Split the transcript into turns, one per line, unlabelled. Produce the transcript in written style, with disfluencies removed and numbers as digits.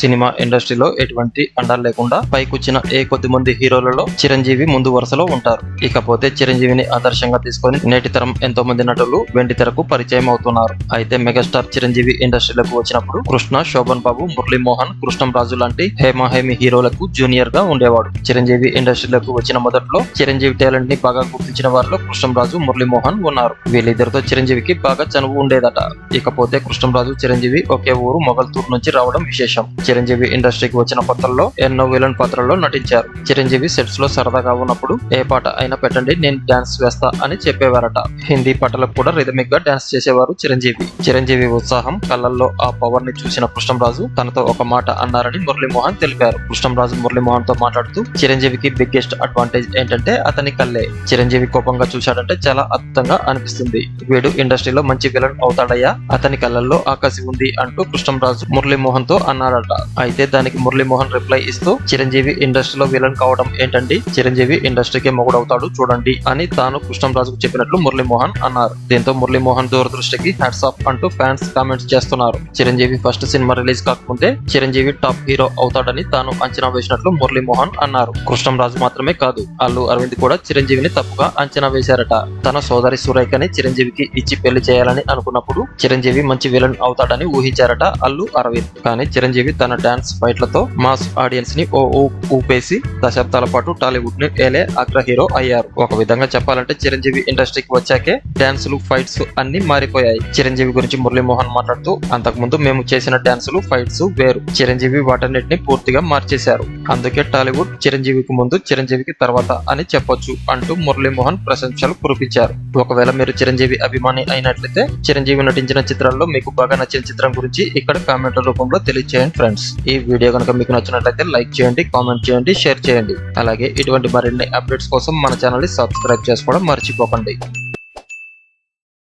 Cinema ఇండస్ట్రీలో ఎటువంటి అండాలు లేకుండా పైకొచ్చిన కొద్ది మంది హీరోలలో చిరంజీవి ముందు వరుసలో ఉంటారు. ఇకపోతే చిరంజీవిని ఆదర్శంగా తీసుకొని నేటి తరం ఎంతో మంది నటులు వెండి తెరకు పరిచయం అవుతున్నారు. అయితే మెగాస్టార్ చిరంజీవి ఇండస్ట్రీలకు వచ్చినప్పుడు కృష్ణ, శోభన్ బాబు, మురళీమోహన్, కృష్ణంరాజు లాంటి హేమీ హీరోలకు జూనియర్ గా ఉండేవాడు. చిరంజీవి ఇండస్ట్రీలకు వచ్చిన మొదట్లో చిరంజీవి టాలెంట్ ని బాగా గుర్తించిన వారిలో కృష్ణంరాజు, మురళీమోహన్ ఉన్నారు. వీళ్ళిద్దరితో చిరంజీవికి బాగా చనువు ఉండేదట. ఇకపోతే కృష్ణంరాజు, చిరంజీవి ఒకే ఊరు మొగల్తూరు నుంచి రావడం విశేషం. చిరంజీవి ఇండస్ట్రీకి వచ్చిన కొత్తల్లో ఎన్నో విలన్ పాత్రల్లో నటించారు. చిరంజీవి సెట్స్ లో సరదాగా ఉన్నప్పుడు ఏ పాట అయినా పెట్టండి, నేను డాన్స్ వేస్తా అని చెప్పేవారట. హిందీ పాటలకు కూడా రిథమిక్ గా డాన్స్ చేసేవారు చిరంజీవి ఉత్సాహం, కళ్ళల్లో ఆ పవర్ ని చూసిన కృష్ణంరాజు తనతో ఒక మాట అన్నారని మురళీమోహన్ తెలిపారు. కృష్ణంరాజు మురళీమోహన్ తో మాట్లాడుతూ చిరంజీవికి బిగ్గెస్ట్ అడ్వాంటేజ్ ఏంటంటే అతని కళ్ళే. చిరంజీవి కోపంగా చూశాడంటే చాలా అద్భుతంగా అనిపిస్తుంది. వీడు ఇండస్ట్రీలో మంచి విలన్ అవుతాడయ్యా, అతని కళ్ళల్లో ఆకాశం ఉంది అంటూ కృష్ణంరాజు మురళీమోహన్ తో అన్నారట. అయితే దానికి మురళీమోహన్ రిప్లై ఇస్తూ చిరంజీవి ఇండస్ట్రీలో విలన్ కావడం ఏంటండి, చిరంజీవి ఇండస్ట్రీకే మొగుడవుతాడు చూడండి అని తాను కృష్ణంరాజుకు చెప్పినట్లు మురళీమోహన్ అన్నారు. దీంతో మురళీమోహన్ దూరదృష్టికి హ్యాట్స్ ఆఫ్ అంటూ ఫ్యాన్స్ కామెంట్స్ చేస్తున్నారు. చిరంజీవి ఫస్ట్ సినిమా రిలీజ్ కాకముందే చిరంజీవి టాప్ హీరో అవుతాడని తాను అంచనా వేసినట్లు మురళీమోహన్ అన్నారు. కృష్ణంరాజు మాత్రమే కాదు, అల్లు అరవింద్ కూడా చిరంజీవిని తప్పుగా అంచనా వేశారట. తన సోదరి సురేఖని చిరంజీవికి ఇచ్చి పెళ్లి చేయాలని అనుకున్నప్పుడు చిరంజీవి మంచి విలన్ అవుతాడని ఊహించారట అల్లు అరవింద్. కానీ చిరంజీవి తన డాన్స్ ఫైట్లతో మాస్ ఆడియన్స్ ని ఊపేసి దశాబ్దాల పాటు టాలీవుడ్ ని ఏలే అగ్ర హీరో అయ్యారు. ఒక విధంగా చెప్పాలంటే చిరంజీవి ఇండస్ట్రీకి వచ్చాకే డాన్సులు, ఫైట్స్ అన్ని మారిపోయాయి. చిరంజీవి గురించి మురళీమోహన్ మాట్లాడుతూ అంతకుముందు మేము చేసిన డాన్సులు, ఫైట్స్ వేరు, చిరంజీవి వాటన్నిటిని పూర్తిగా మార్చేశారు. అందుకే టాలీవుడ్ చిరంజీవికి ముందు, చిరంజీవికి తర్వాత అని చెప్పొచ్చు అంటూ మురళీమోహన్ ప్రశంసలు కురిపించారు. ఒకవేళ మీరు చిరంజీవి అభిమాని అయినట్లయితే చిరంజీవి నటించిన చిత్రాల్లో మీకు బాగా నచ్చిన చిత్రం గురించి ఇక్కడ కామెంట్ రూపంలో తెలియజేయండి ఫ్రెండ్స్. ఈ వీడియో కనుక మీకు నచ్చినట్లయితే లైక్ చేయండి, కామెంట్ చేయండి, షేర్ చేయండి. అలాగే ఇటువంటి మరిన్ని అప్డేట్స్ కోసం మన ఛానల్ ని సబ్స్క్రైబ్ చేసుకోవడం మర్చిపోకండి.